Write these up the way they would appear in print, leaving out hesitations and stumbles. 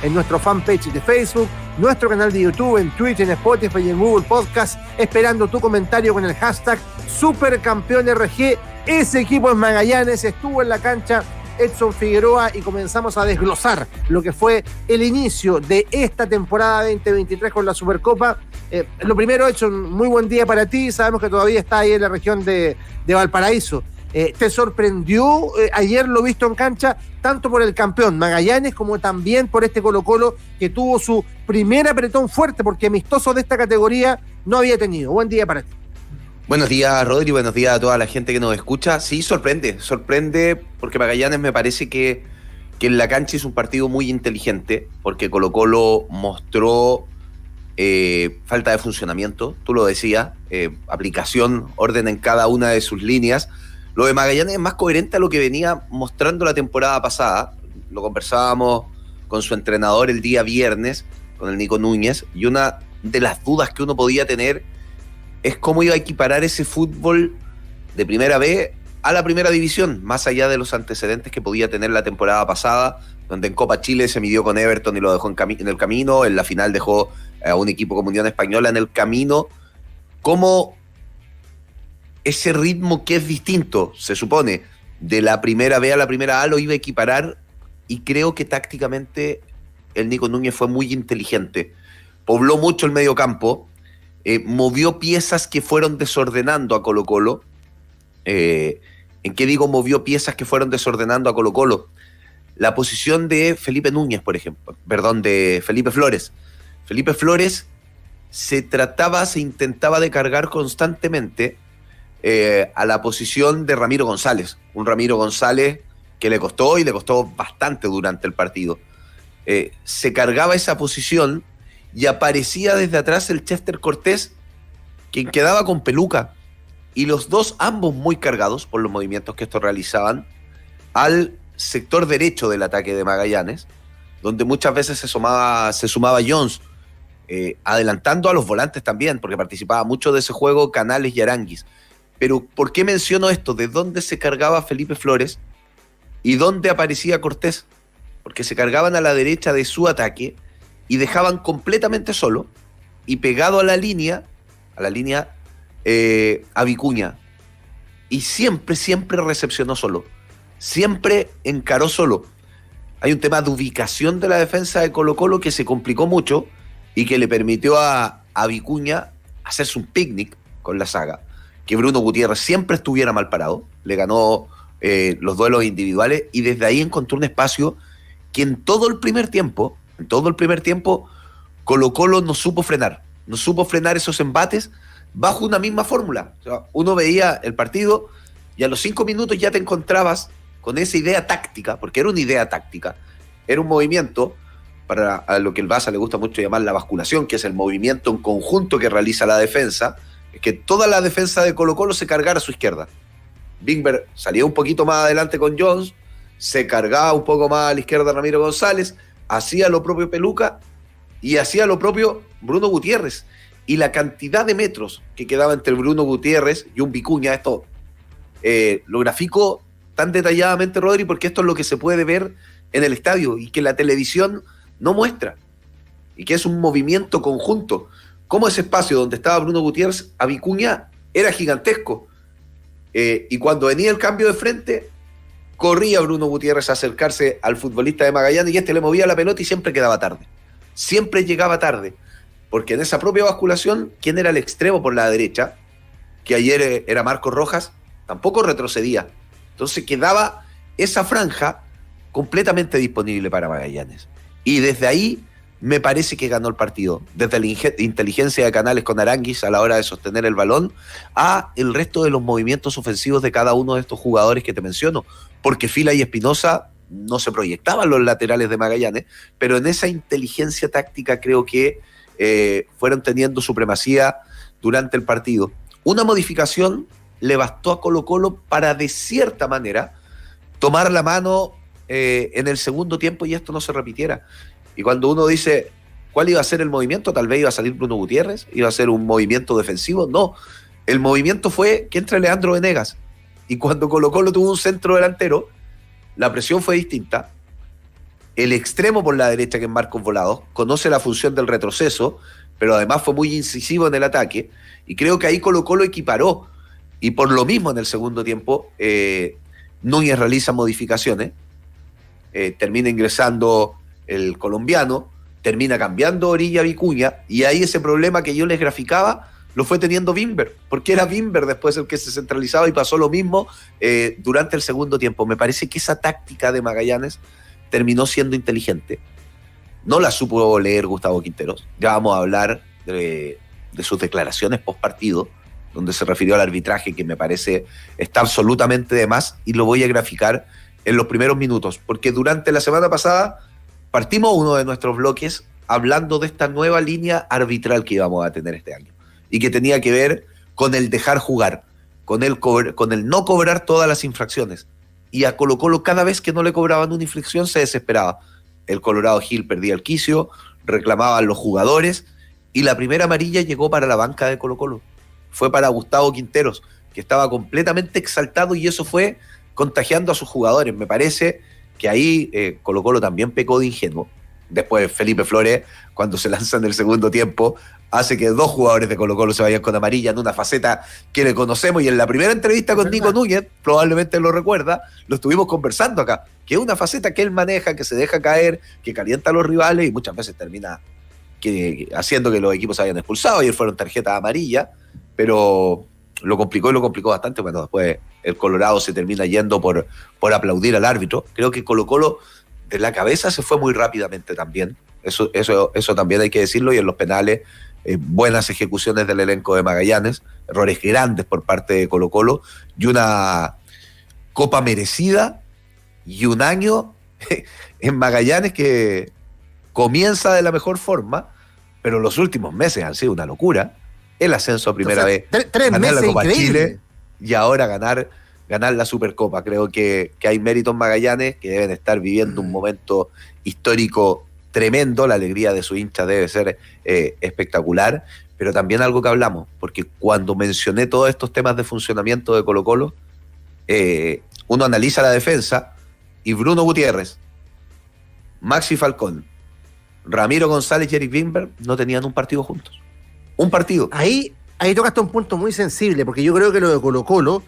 en nuestro fanpage de Facebook, nuestro canal de YouTube, en Twitch, en Spotify y en Google Podcast, esperando tu comentario con el hashtag SupercampeónRG. Ese equipo es Magallanes, estuvo en la cancha Edson Figueroa y comenzamos a desglosar lo que fue el inicio de esta temporada 2023 con la Supercopa. Lo primero, Edson, muy buen día para ti. Sabemos que todavía está ahí en la región de Valparaíso. ¿Te sorprendió ayer lo visto en cancha, tanto por el campeón Magallanes como también por este Colo-Colo que tuvo su primer apretón fuerte, porque amistoso de esta categoría no había tenido? Buen día para ti. Buenos días, Rodri, buenos días a toda la gente que nos escucha. Sí, sorprende porque Magallanes me parece que en la cancha es un partido muy inteligente, porque Colo-Colo mostró falta de funcionamiento, tú lo decías, aplicación, orden en cada una de sus líneas. Lo de Magallanes es más coherente a lo que venía mostrando la temporada pasada. Lo conversábamos con su entrenador el día viernes, con el Nico Núñez, y una de las dudas que uno podía tener es cómo iba a equiparar ese fútbol de primera B a la primera división, más allá de los antecedentes que podía tener la temporada pasada, donde en Copa Chile se midió con Everton y lo dejó en el camino, en la final dejó a un equipo como Unión Española en el camino. ¿Cómo ese ritmo que es distinto, se supone, de la primera B a la primera A lo iba a equiparar? Y creo que tácticamente el Nico Núñez fue muy inteligente. Pobló mucho el medio campo, movió piezas que fueron desordenando a Colo-Colo. ¿En qué digo movió piezas que fueron desordenando a Colo-Colo? La posición de Felipe Núñez, por ejemplo, de Felipe Flores. Felipe Flores se intentaba de cargar constantemente a la posición de Ramiro González. Un Ramiro González que le costó bastante durante el partido. Se cargaba esa posición y aparecía desde atrás el Chester Cortés, quien quedaba con peluca. Y los dos, ambos muy cargados por los movimientos que estos realizaban, al sector derecho del ataque de Magallanes, donde muchas veces se sumaba Jones, adelantando a los volantes también, porque participaba mucho de ese juego Canales y Aranguis. Pero ¿por qué menciono esto? ¿De dónde se cargaba Felipe Flores y dónde aparecía Cortés? Porque se cargaban a la derecha de su ataque y dejaban completamente solo y pegado a la línea a Vicuña. Y siempre recepcionó solo. Siempre encaró solo. Hay un tema de ubicación de la defensa de Colo-Colo que se complicó mucho y que le permitió a Vicuña hacerse un picnic con la saga. Que Bruno Gutiérrez siempre estuviera mal parado. Le ganó los duelos individuales y desde ahí encontró un espacio que en todo el primer tiempo, Colo-Colo no supo frenar esos embates bajo una misma fórmula. O sea, uno veía el partido y a los 5 minutos ya te encontrabas con esa idea táctica, porque era una idea táctica, era un movimiento, a lo que el Baza le gusta mucho llamar la basculación, que es el movimiento en conjunto que realiza la defensa, es que toda la defensa de Colo-Colo se cargara a su izquierda. Bingber salía un poquito más adelante con Jones, se cargaba un poco más a la izquierda Ramiro González, hacía lo propio Peluca y hacía lo propio Bruno Gutiérrez. Y la cantidad de metros que quedaba entre Bruno Gutiérrez y un Vicuña, esto lo grafico tan detalladamente, Rodri, porque esto es lo que se puede ver en el estadio y que la televisión no muestra, y que es un movimiento conjunto. Como ese espacio donde estaba Bruno Gutiérrez a Vicuña era gigantesco, y cuando venía el cambio de frente, corría Bruno Gutiérrez a acercarse al futbolista de Magallanes y este le movía la pelota y siempre quedaba tarde, siempre llegaba tarde. Porque en esa propia basculación, ¿quién era el extremo por la derecha? Que ayer era Marcos Rojas, tampoco retrocedía. Entonces quedaba esa franja completamente disponible para Magallanes. Y desde ahí me parece que ganó el partido. Desde la inteligencia de Canales con Aranguis a la hora de sostener el balón, a el resto de los movimientos ofensivos de cada uno de estos jugadores que te menciono. Porque Fila y Espinosa no se proyectaban los laterales de Magallanes, pero en esa inteligencia táctica creo que fueron teniendo supremacía durante el partido. Una modificación le bastó a Colo-Colo para, de cierta manera, tomar la mano en el segundo tiempo y esto no se repitiera. Y cuando uno dice, ¿cuál iba a ser el movimiento? Tal vez iba a salir Bruno Gutiérrez, iba a ser un movimiento defensivo. No, el movimiento fue que entre Leandro Venegas. Y cuando Colo-Colo tuvo un centro delantero, la presión fue distinta. el extremo por la derecha, que es Marcos Volados, conoce la función del retroceso, pero además fue muy incisivo en el ataque, y creo que ahí Colo-Colo equiparó, y por lo mismo en el segundo tiempo Núñez realiza modificaciones, termina ingresando el colombiano, termina cambiando Orilla Vicuña, y ahí ese problema que yo les graficaba lo fue teniendo Bimber, porque era Bimber después el que se centralizaba, y pasó lo mismo durante el segundo tiempo. Me parece que esa táctica de Magallanes terminó siendo inteligente. No la supo leer Gustavo Quinteros. Ya vamos a hablar de sus declaraciones post partido, donde se refirió al arbitraje, que me parece está absolutamente de más, y lo voy a graficar en los primeros minutos, porque durante la semana pasada partimos uno de nuestros bloques hablando de esta nueva línea arbitral que íbamos a tener este año, y que tenía que ver con el dejar jugar, con el no cobrar todas las infracciones. Y a Colo-Colo, cada vez que no le cobraban una infracción, se desesperaba. El Colorado Gil perdía el quicio, reclamaban los jugadores, y la primera amarilla llegó para la banca de Colo-Colo. Fue para Gustavo Quinteros, que estaba completamente exaltado, y eso fue contagiando a sus jugadores. Me parece que ahí Colo-Colo también pecó de ingenuo. Después Felipe Flores, cuando se lanza en el segundo tiempo, hace que 2 jugadores de Colo-Colo se vayan con amarilla en una faceta que le conocemos, y en la primera entrevista con Nico Núñez, probablemente lo recuerda, lo estuvimos conversando acá, que es una faceta que él maneja, que se deja caer, que calienta a los rivales, y muchas veces termina haciendo que los equipos se hayan expulsado. Ayer fueron tarjetas amarillas, pero lo complicó bastante. Bueno, después el Colorado se termina yendo por aplaudir al árbitro. Creo que Colo-Colo de la cabeza se fue muy rápidamente también. Eso también hay que decirlo, y en los penales, buenas ejecuciones del elenco de Magallanes, errores grandes por parte de Colo-Colo, y una copa merecida, y un año en Magallanes que comienza de la mejor forma, pero los últimos meses han sido una locura. El ascenso a primera vez, 3 ganar meses la Copa increíble. Chile, y ahora ganar la Supercopa. Creo que hay méritos Magallanes, que deben estar viviendo un momento histórico tremendo. La alegría de su hincha debe ser espectacular, pero también algo que hablamos, porque cuando mencioné todos estos temas de funcionamiento de Colo-Colo, uno analiza la defensa, y Bruno Gutiérrez, Maxi Falcón, Ramiro González y Eric Wimber no tenían un partido juntos. Un partido. Ahí tocaste un punto muy sensible, porque yo creo que lo de Colo-Colo,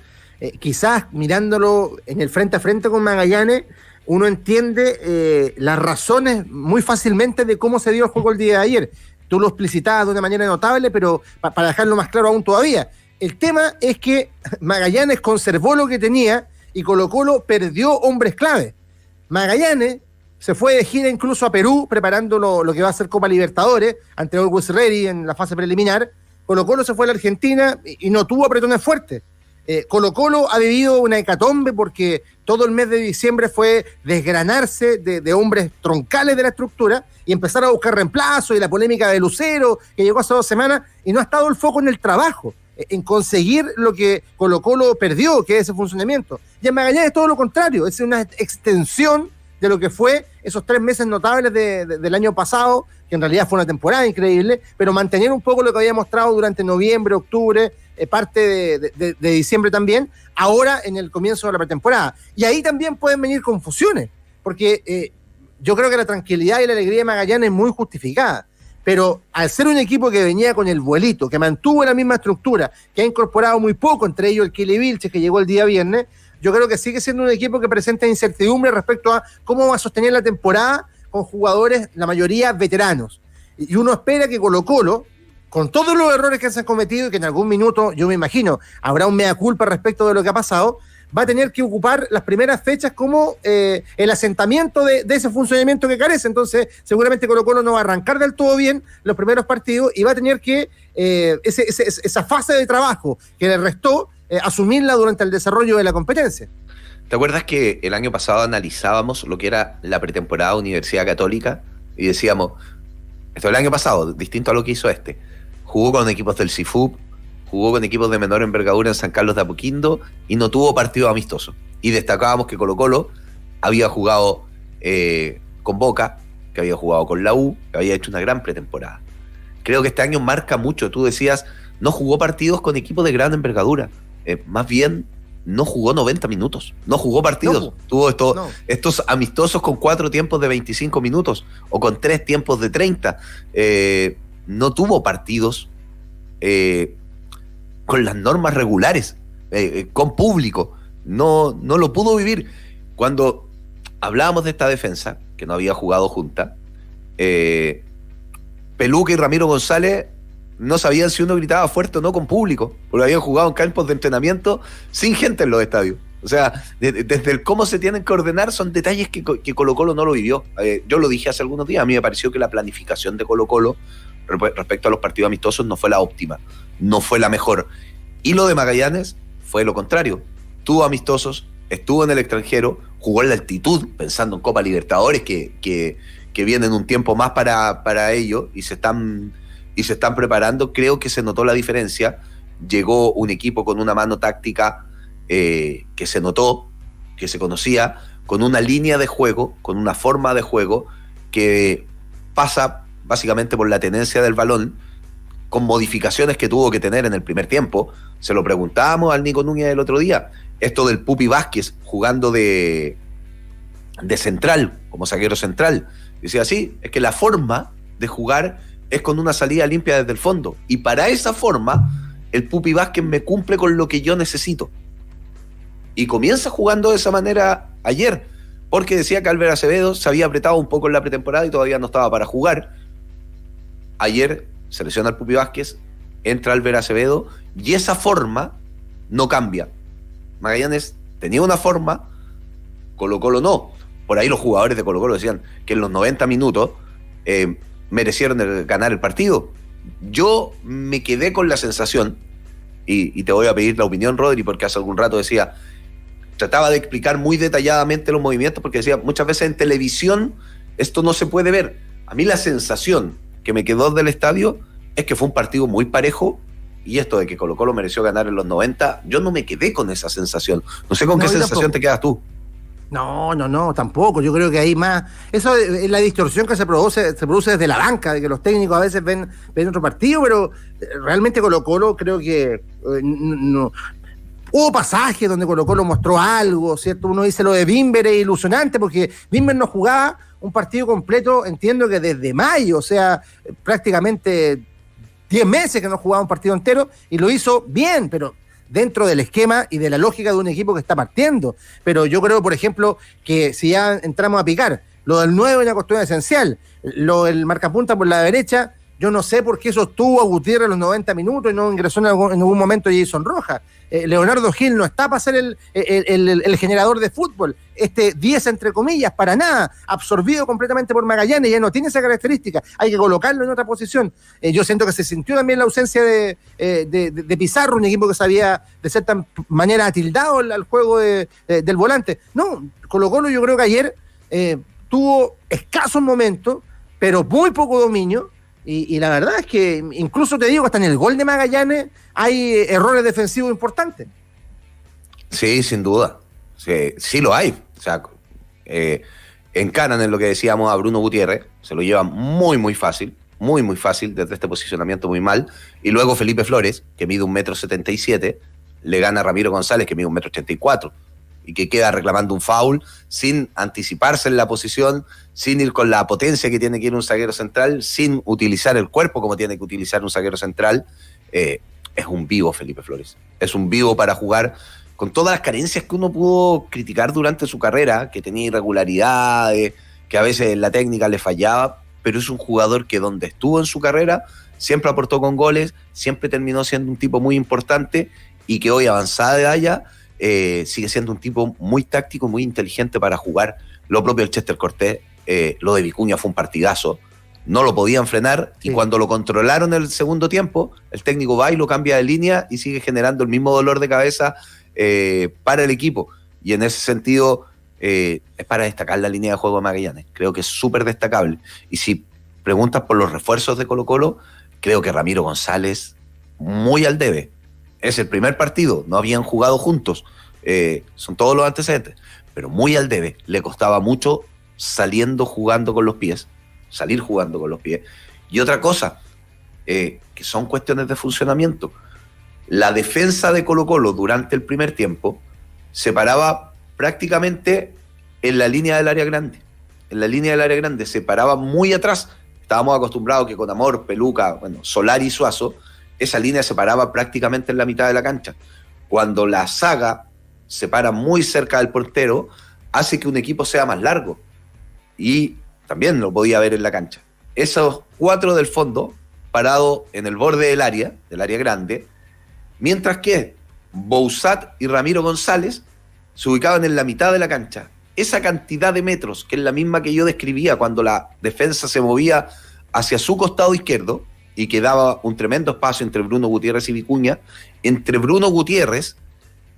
quizás mirándolo en el frente a frente con Magallanes, uno entiende las razones muy fácilmente de cómo se dio el juego el día de ayer. Tú lo explicitabas de una manera notable, pero para dejarlo más claro aún todavía, el tema es que Magallanes conservó lo que tenía y Colo-Colo perdió hombres clave. Magallanes se fue de gira incluso a Perú, preparando lo que va a ser Copa Libertadores ante Always Ready en la fase preliminar. Colo-Colo se fue a la Argentina y no tuvo apretones fuertes. Colo-Colo ha vivido una hecatombe, porque todo el mes de diciembre fue desgranarse de hombres troncales de la estructura y empezar a buscar reemplazo, y la polémica de Lucero, que llegó hace 2 semanas, y no ha estado el foco en el trabajo, en conseguir lo que Colo-Colo perdió, que es ese funcionamiento. Y en Magallanes es todo lo contrario, es una extensión de lo que fue esos 3 meses notables del año pasado, que en realidad fue una temporada increíble, pero mantener un poco lo que había mostrado durante noviembre, octubre, parte de diciembre también, ahora en el comienzo de la pretemporada. Y ahí también pueden venir confusiones, porque yo creo que la tranquilidad y la alegría de Magallanes es muy justificada, pero al ser un equipo que venía con el vuelito, que mantuvo la misma estructura, que ha incorporado muy poco, entre ellos el Kili Vilches, que llegó el día viernes, yo creo que sigue siendo un equipo que presenta incertidumbre respecto a cómo va a sostener la temporada con jugadores, la mayoría veteranos. Y uno espera que Colo-Colo, con todos los errores que se han cometido, y que en algún minuto, yo me imagino, habrá un mea culpa respecto de lo que ha pasado, va a tener que ocupar las primeras fechas como el asentamiento de ese funcionamiento que carece. Entonces, seguramente Colo-Colo no va a arrancar del todo bien los primeros partidos, y va a tener que esa fase de trabajo que le restó, asumirla durante el desarrollo de la competencia. ¿Te acuerdas que el año pasado analizábamos lo que era la pretemporada de Universidad Católica? Y decíamos, esto el año pasado, distinto a lo que hizo este. Jugó con equipos del CIFUB, jugó con equipos de menor envergadura en San Carlos de Apoquindo, y no tuvo partido amistoso. Y destacábamos que Colo-Colo había jugado con Boca, que había jugado con la U, que había hecho una gran pretemporada. Creo que este año marca mucho. Tú decías, no jugó partidos con equipos de gran envergadura. Más bien no jugó 90 minutos, no jugó partidos, tuvo estos amistosos con 4 tiempos de 25 minutos o con 3 tiempos de 30, no tuvo partidos con las normas regulares, con público, no lo pudo vivir. Cuando hablábamos de esta defensa, que no había jugado junta, Peluca y Ramiro González no sabían si uno gritaba fuerte o no con público, porque habían jugado en campos de entrenamiento sin gente en los estadios. O sea, desde el cómo se tienen que ordenar son detalles que Colo-Colo no lo vivió. Yo lo dije hace algunos días, a mí me pareció que la planificación de Colo-Colo respecto a los partidos amistosos no fue la óptima, no fue la mejor. Y lo de Magallanes fue lo contrario. Tuvo amistosos, estuvo en el extranjero, jugó en la altitud, pensando en Copa Libertadores, que vienen un tiempo más para ello y se están preparando. Creo que se notó la diferencia. Llegó un equipo con una mano táctica que se notó, que se conocía, con una línea de juego, con una forma de juego que pasa básicamente por la tenencia del balón, con modificaciones que tuvo que tener en el primer tiempo. Se lo preguntábamos al Nico Núñez el otro día, esto del Pupi Vázquez jugando de central, como zaguero central. Decía, sí, es que la forma de jugar es con una salida limpia desde el fondo, y para esa forma el Pupi Vázquez me cumple con lo que yo necesito. Y comienza jugando de esa manera ayer, porque decía que Álvaro Acevedo se había apretado un poco en la pretemporada y todavía no estaba para jugar. Ayer se lesiona al Pupi Vázquez, entra Álvaro Acevedo y esa forma no cambia. Magallanes tenía una forma, Colo-Colo no. Por ahí los jugadores de Colo-Colo decían que en los 90 minutos merecieron ganar el partido. Yo me quedé con la sensación, y te voy a pedir la opinión, Rodri, porque hace algún rato decía, trataba de explicar muy detalladamente los movimientos, porque decía, muchas veces en televisión esto no se puede ver. A mí la sensación que me quedó del estadio es que fue un partido muy parejo, y esto de que Colo-Colo mereció ganar en los 90, yo no me quedé con esa sensación. No sé con qué sensación te quedas tú. No, tampoco. Yo creo que hay más. Eso es la distorsión que se produce desde la banca, de que los técnicos a veces ven otro partido, pero realmente Colo-Colo creo que no. Hubo pasajes donde Colo-Colo mostró algo, ¿cierto? Uno dice lo de Bimber es ilusionante, porque Bimber no jugaba un partido completo, entiendo que desde mayo, o sea, prácticamente 10 meses que no jugaba un partido entero, y lo hizo bien, pero dentro del esquema y de la lógica de un equipo que está partiendo. Pero yo creo, por ejemplo, que si ya entramos a picar, lo del 9 es una cuestión esencial, lo del marcapunta por la derecha, yo no sé por qué sostuvo a Gutiérrez los 90 minutos y no ingresó en algún momento Jason Rojas. Leonardo Gil no está para ser el generador de fútbol, 10 entre comillas, para nada, absorbido completamente por Magallanes, ya no tiene esa característica, hay que colocarlo en otra posición. Yo siento que se sintió también la ausencia de Pizarro, un equipo que sabía de cierta manera atildado al juego del volante. No, Colo-Colo yo creo que ayer tuvo escasos momentos, pero muy poco dominio. Y la verdad es que incluso te digo que hasta en el gol de Magallanes hay errores defensivos importantes. Sí, sin duda. Sí lo hay. O sea, encaran en lo que decíamos a Bruno Gutiérrez, se lo llevan muy fácil desde este posicionamiento muy mal. Y luego Felipe Flores, que mide 1,77 m, le gana a Ramiro González, que mide 1,84 m, y que queda reclamando un foul sin anticiparse en la posición, sin ir con la potencia que tiene que ir un zaguero central, sin utilizar el cuerpo como tiene que utilizar un zaguero central. Es un vivo Felipe Flores, es un vivo para jugar con todas las carencias que uno pudo criticar durante su carrera, que tenía irregularidades, que a veces la técnica le fallaba, pero es un jugador que donde estuvo en su carrera siempre aportó con goles, siempre terminó siendo un tipo muy importante, y que hoy, avanzada de edad, sigue siendo un tipo muy táctico, muy inteligente para jugar. Lo propio del Chester Cortés, lo de Vicuña fue un partidazo, no lo podían frenar, sí. Y cuando lo controlaron el segundo tiempo, el técnico va y lo cambia de línea y sigue generando el mismo dolor de cabeza para el equipo. Y en ese sentido es para destacar la línea de juego de Magallanes, creo que es súper destacable. Y si preguntas por los refuerzos de Colo-Colo, creo que Ramiro González muy al debe. Es el primer partido, no habían jugado juntos, son todos los antecedentes, pero muy al debe. Le costaba mucho salir jugando con los pies. Y otra cosa, que son cuestiones de funcionamiento. La defensa de Colo-Colo durante el primer tiempo se paraba prácticamente en la línea del área grande. En la línea del área grande se paraba muy atrás. Estábamos acostumbrados que con Amor, Peluca, Solari y Suazo, esa línea se paraba prácticamente en la mitad de la cancha. Cuando la saga se para muy cerca del portero, hace que un equipo sea más largo. Y también lo podía ver en la cancha. Esos 4 del fondo, parados en el borde del área grande, mientras que Bouzat y Ramiro González se ubicaban en la mitad de la cancha. Esa cantidad de metros, que es la misma que yo describía cuando la defensa se movía hacia su costado izquierdo y quedaba un tremendo espacio entre Bruno Gutiérrez y Vicuña, entre Bruno Gutiérrez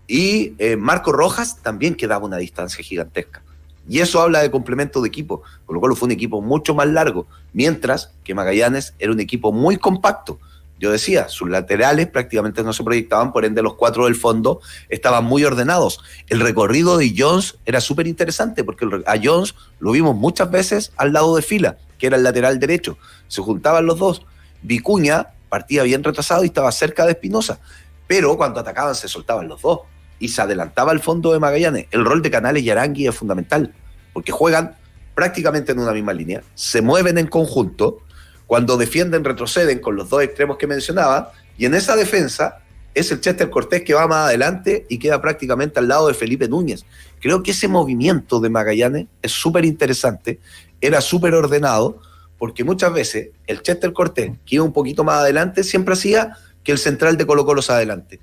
y Marco Rojas también quedaba una distancia gigantesca. Y eso habla de complemento de equipo. Colo-Colo fue un equipo mucho más largo, mientras que Magallanes era un equipo muy compacto. Yo decía, sus laterales prácticamente no se proyectaban, por ende los 4 del fondo estaban muy ordenados. El recorrido de Jones era súper interesante, porque a Jones lo vimos muchas veces al lado de Fila, que era el lateral derecho. Se juntaban los dos. Vicuña partía bien retrasado y estaba cerca de Espinosa, pero cuando atacaban se soltaban los dos y se adelantaba al fondo de Magallanes. El rol de Canales y Arangui es fundamental, porque juegan prácticamente en una misma línea, se mueven en conjunto, cuando defienden retroceden con los 2 extremos que mencionaba, y en esa defensa es el Chester Cortés que va más adelante y queda prácticamente al lado de Felipe Núñez. Creo que ese movimiento de Magallanes es súper interesante, era súper ordenado, porque muchas veces el Chester Cortés, que iba un poquito más adelante, siempre hacía que el central de Colo-Colo se adelante.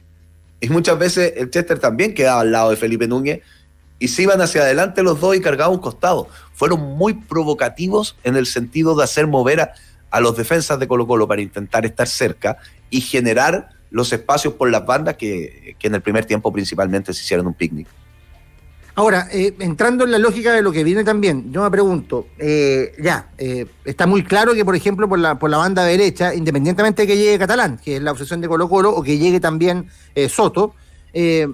Y muchas veces el Chester también quedaba al lado de Felipe Núñez y se iban hacia adelante los dos y cargaban un costado. Fueron muy provocativos en el sentido de hacer mover a los defensas de Colo-Colo para intentar estar cerca y generar los espacios por las bandas que en el primer tiempo principalmente se hicieron un picnic. Ahora, entrando en la lógica de lo que viene también, yo me pregunto, está muy claro que, por ejemplo, por la banda derecha, independientemente de que llegue Catalán, que es la obsesión de Colo-Colo, o que llegue también Soto,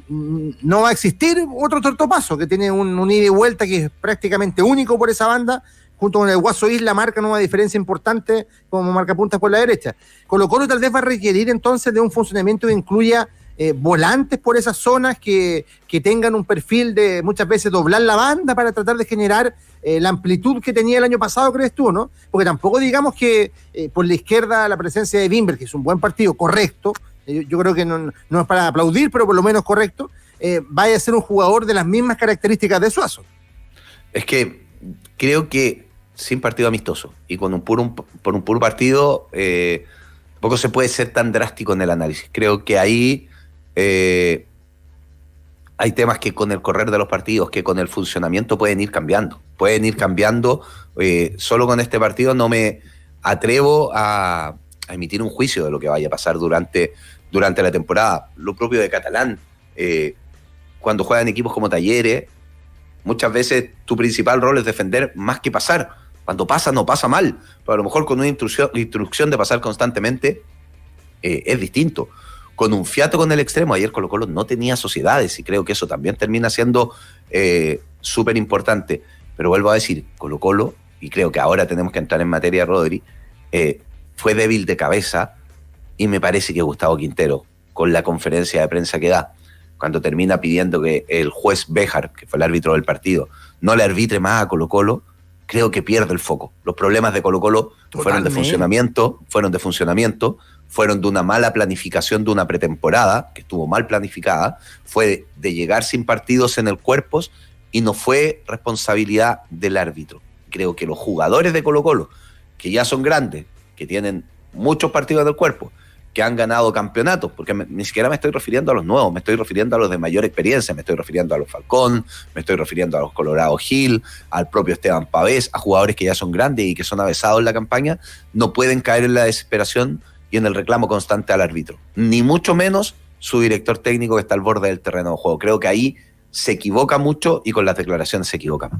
no va a existir otro tortopaso, que tiene un ida y vuelta que es prácticamente único por esa banda, junto con el Guaso Isla marcan una diferencia importante como marcapuntas por la derecha. Colo-Colo tal vez va a requerir entonces de un funcionamiento que incluya volantes por esas zonas que tengan un perfil de muchas veces doblar la banda para tratar de generar la amplitud que tenía el año pasado, ¿crees tú, no? Porque tampoco digamos que por la izquierda la presencia de Bimber, que es un buen partido, correcto, yo creo que no es para aplaudir, pero por lo menos correcto, vaya a ser un jugador de las mismas características de Suazo. Es que creo que sin partido amistoso y por un puro partido tampoco se puede ser tan drástico en el análisis. Creo que ahí hay temas que con el correr de los partidos, que con el funcionamiento pueden ir cambiando. Solo con este partido no me atrevo a emitir un juicio de lo que vaya a pasar durante la temporada. Lo propio de Catalán, cuando juegan equipos como Talleres, muchas veces tu principal rol es defender más que pasar. Cuando pasa, no pasa mal, pero a lo mejor con una instrucción de pasar constantemente es distinto. Con un fiato con el extremo, ayer Colo-Colo no tenía sociedades y creo que eso también termina siendo súper importante. Pero vuelvo a decir, Colo-Colo, y creo que ahora tenemos que entrar en materia, Rodri, fue débil de cabeza y me parece que Gustavo Quintero, con la conferencia de prensa que da, cuando termina pidiendo que el juez Béjar, que fue el árbitro del partido, no le arbitre más a Colo-Colo, creo que pierde el foco. Los problemas de Colo-Colo fueron de funcionamiento, fueron de una mala planificación de una pretemporada, que estuvo mal planificada, fue de llegar sin partidos en el cuerpo y no fue responsabilidad del árbitro. Creo que los jugadores de Colo-Colo, que ya son grandes, que tienen muchos partidos en el cuerpo, que han ganado campeonatos, porque ni siquiera me estoy refiriendo a los nuevos, me estoy refiriendo a los de mayor experiencia, me estoy refiriendo a los Falcón, me estoy refiriendo a los Colorado Gil, al propio Esteban Pavés, a jugadores que ya son grandes y que son avesados en la campaña, no pueden caer en la desesperación y en el reclamo constante al árbitro, ni mucho menos su director técnico que está al borde del terreno de juego. Creo que ahí se equivoca mucho y con las declaraciones se equivoca.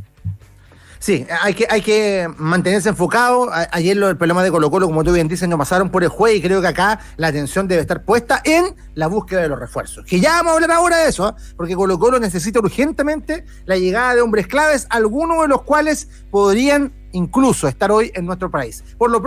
Sí, hay que mantenerse enfocado. Ayer el problema de Colo-Colo, como tú bien dices, no pasaron por el juez y creo que acá la atención debe estar puesta en la búsqueda de los refuerzos. Que ya vamos a hablar ahora de eso, porque Colo-Colo necesita urgentemente la llegada de hombres claves, algunos de los cuales podrían incluso estar hoy en nuestro país. Por lo